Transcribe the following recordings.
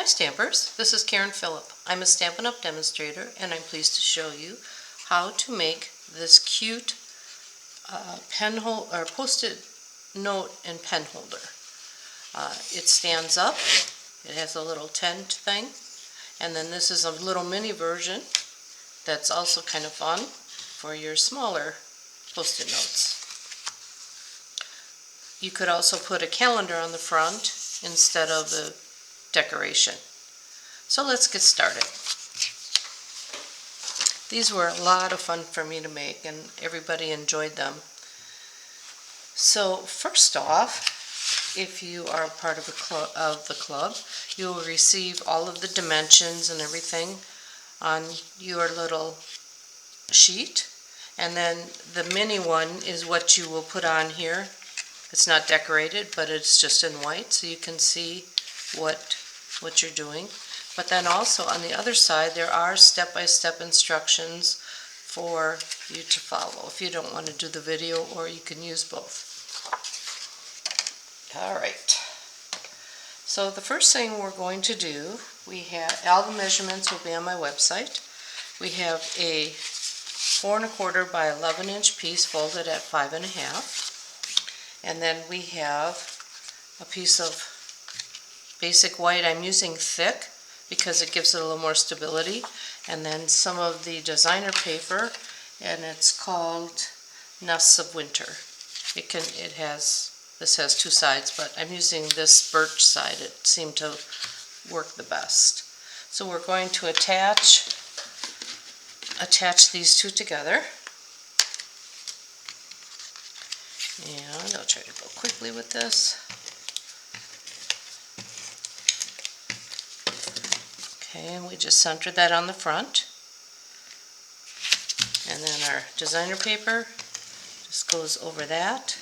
Stampers, this is Karen Phillip. I'm a Stampin' Up Demonstrator, and I'm pleased to show you how to make this cute pen holder or post-it note and pen holder. It stands up, it has a little tent thing, and then this is a little mini version that's also kind of fun for your smaller post-it notes. You could also put a calendar on the front instead of the decoration. So let's get started. These were a lot of fun for me to make, and everybody enjoyed them. So first off, if you are part of the club, you will receive all of the dimensions and everything on your little sheet, and then the mini one is what you will put on here. It's not decorated, but it's just in white, so you can see what you're doing. But then also on the other side there are step-by-step instructions for you to follow if you don't want to do the video, or you can use both. Alright, so the first thing we're going to do, we have all the measurements will be on my website. We have a 4 1/4 by 11 inch piece folded at 5 1/2, and then we have a piece of basic white. I'm using thick because it gives it a little more stability, and then some of the designer paper, and it's called Nests of Winter. This has two sides, but I'm using this birch side. It seemed to work the best. So we're going to attach these two together, and I'll try to go quickly with this. Okay, and we just center that on the front, and then our designer paper just goes over that,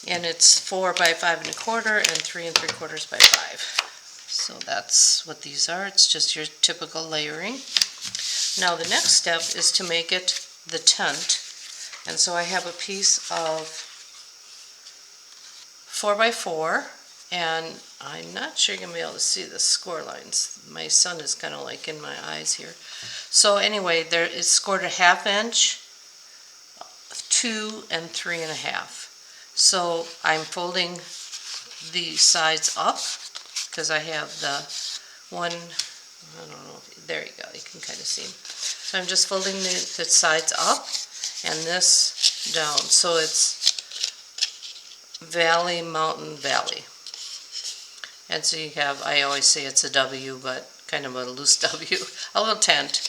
and it's 4 by 5 1/4 and 3 3/4 by 5. So that's what these are. It's just your typical layering. Now the next step is to make it the tent, and so I have a piece of 4 by 4. And I'm not sure you're going to be able to see the score lines. My sun is kind of like in my eyes here. So anyway, there is scored a 1/2 inch, 2 and 3 1/2. So I'm folding the sides up because I have the one, I don't know, there you go, you can kind of see them. So I'm just folding the sides up and this down. So it's valley, mountain, valley. And so you have, I always say it's a W, but kind of a loose W, a little tent.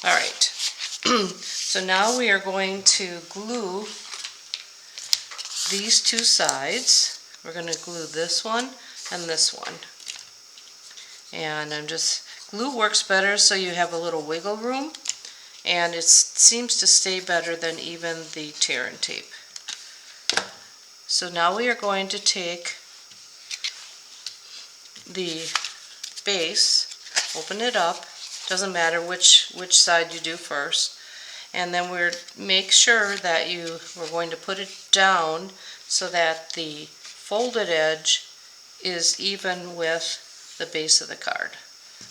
Alright, so now we are going to glue these two sides. We're going to glue this one and this one. And glue works better so you have a little wiggle room, and it seems to stay better than even the tear and tape. So now we are going to take the base, open it up, doesn't matter which side you do first, and then make sure that we're going to put it down so that the folded edge is even with the base of the card.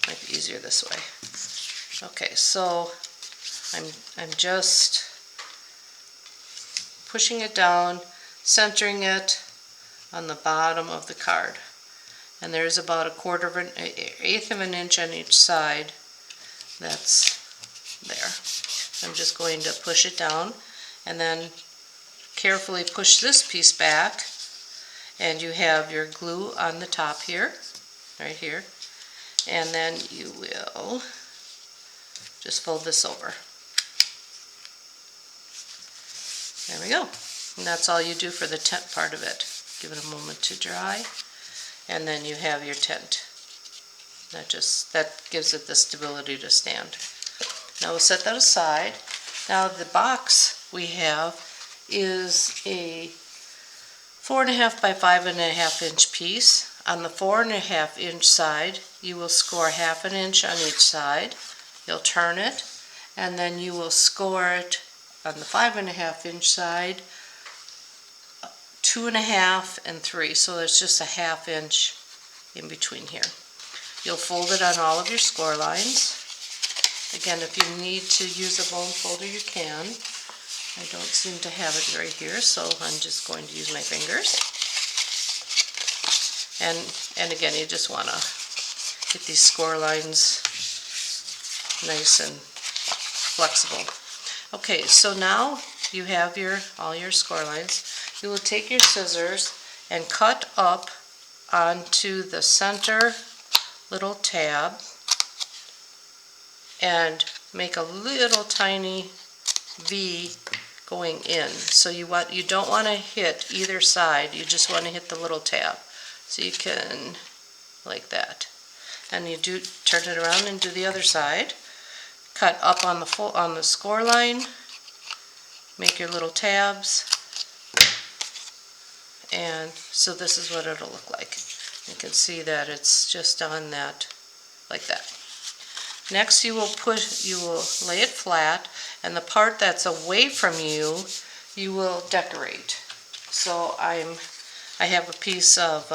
Might be easier this way. Okay, so I'm just pushing it down, centering it on the bottom of the card. And there's about 1/8 of an inch on each side that's there. I'm just going to push it down and then carefully push this piece back, and you have your glue on the top here, right here, and then you will just fold this over. There we go. And that's all you do for the tent part of it. Give it a moment to dry, and then you have your tent. That gives it the stability to stand. Now we'll set that aside. Now the box we have is a 4 1/2 by 5 1/2 inch piece. On the 4 1/2 inch side, you will score 1/2 inch on each side. You'll turn it, and then you will score it on the 5 1/2 inch side 2 1/2 and 3, so it's just a 1/2 inch in between here. You'll fold it on all of your score lines. Again, if you need to use a bone folder, you can. I don't seem to have it right here, so I'm just going to use my fingers. And again, you just want to get these score lines nice and flexible. Okay, so now you have all your score lines. You will take your scissors and cut up onto the center little tab and make a little tiny V going in. So you don't want to hit either side, you just want to hit the little tab. So you can, like that. And you do turn it around and do the other side. Cut up on the score line, make your little tabs, and so this is what it'll look like. You can see that it's just on that, like that. Next you will lay it flat, and the part that's away from you, you will decorate. So I have a piece of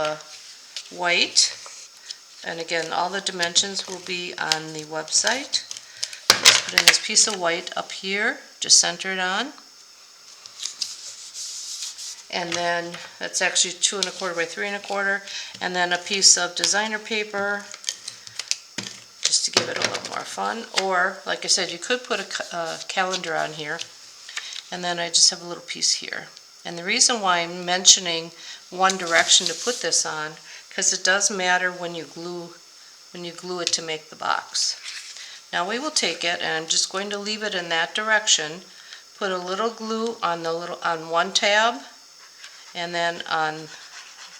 white, and again all the dimensions will be on the website. Let's put in this piece of white up here, just center it on. And then that's actually 2 1/4 by 3 1/4, and then a piece of designer paper just to give it a little more fun. Or, like I said, you could put a calendar on here, and then I just have a little piece here. And the reason why I'm mentioning one direction to put this on, because it does matter when you glue it to make the box. Now we will take it, and I'm just going to leave it in that direction. Put a little glue on one tab, and then on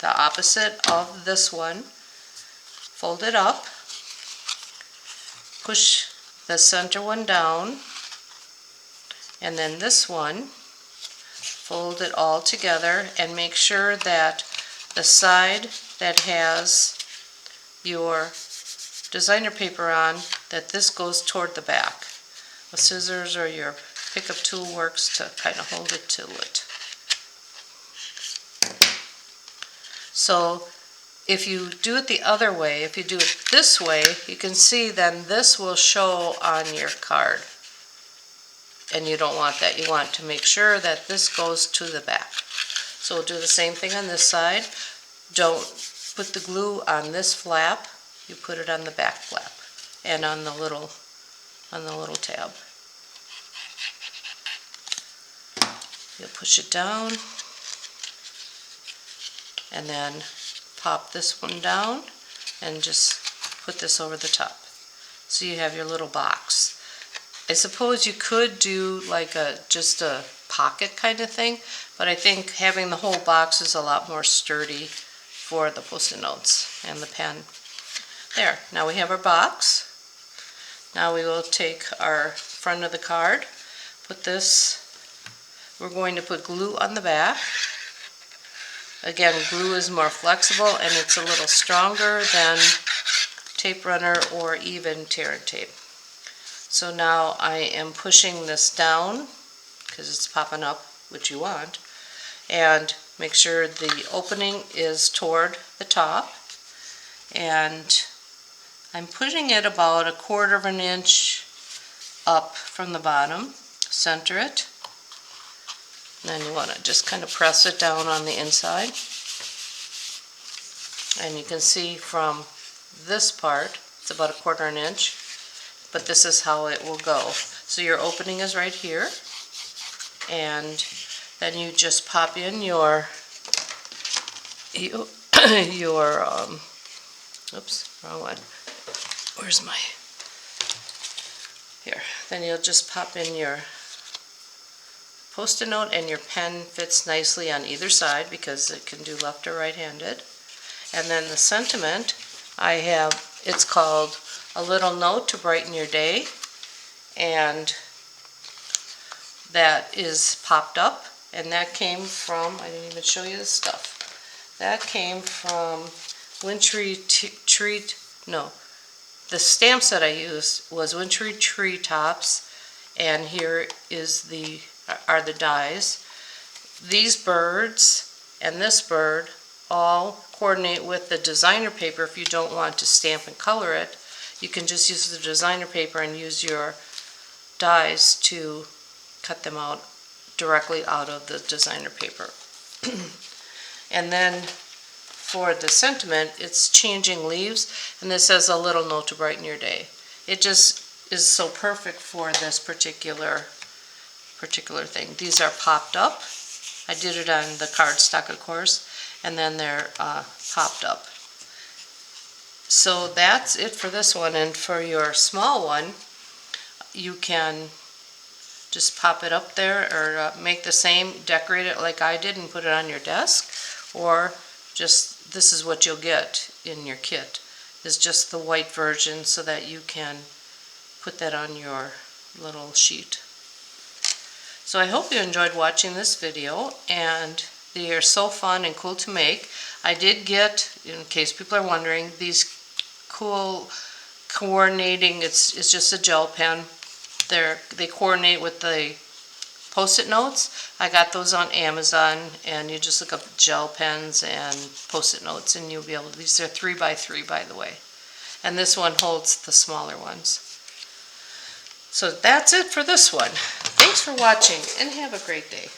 the opposite of this one, fold it up, push the center one down, and then this one, fold it all together, and make sure that the side that has your designer paper on, that this goes toward the back. A scissors or your pickup tool works to kind of hold it to it. So if you do it the other way, if you do it this way, you can see then this will show on your card. And you don't want that. You want to make sure that this goes to the back. So we'll do the same thing on this side. Don't put the glue on this flap. You put it on the back flap and on the little tab. You'll push it down and then pop this one down and just put this over the top. So you have your little box. I suppose you could do like just a pocket kind of thing, but I think having the whole box is a lot more sturdy for the Post-it notes and the pen. There, now we have our box. Now we will take our front of the card, put this, we're going to put glue on the back. Again, glue is more flexible and it's a little stronger than tape runner or even tear and tape. So now I am pushing this down because it's popping up, which you want, and make sure the opening is toward the top, and I'm pushing it about 1/4 inch up from the bottom. Center it, and then you want to just kind of press it down on the inside, and you can see from this part it's about 1/4 inch, but this is how it will go. So your opening is right here, and then you just pop in your oops, wrong one. Where's my, here. Then you'll just pop in your Post-it note, and your pen fits nicely on either side because it can do left or right-handed. And then the sentiment I have, it's called A Little Note to Brighten Your Day, and that is popped up, and that came from, I didn't even show you the stuff, that came from Wintry Treat, no, the stamps that I used was Wintry Treetops, and here are the dies. These birds and this bird all coordinate with the designer paper. If you don't want to stamp and color it, you can just use the designer paper and use your dies to cut them out directly out of the designer paper. And then for the sentiment, it's changing leaves, and this says a little note to brighten your day. It just is so perfect for this particular thing. These are popped up. I did it on the cardstock, of course, and then they're popped up. So that's it for this one. And for your small one, you can just pop it up there, or make the same, decorate it like I did and put it on your desk, or just, this is what you'll get in your kit, is just the white version, so that you can put that on your little sheet. So I hope you enjoyed watching this video, and they are so fun and cool to make. I did get, in case people are wondering, these cool coordinating, it's just a gel pen. They coordinate with the Post-it notes. I got those on Amazon, and you just look up gel pens and Post-it notes, and you'll be able to, these are 3x3 by the way. And this one holds the smaller ones. So that's it for this one. Thanks for watching, and have a great day.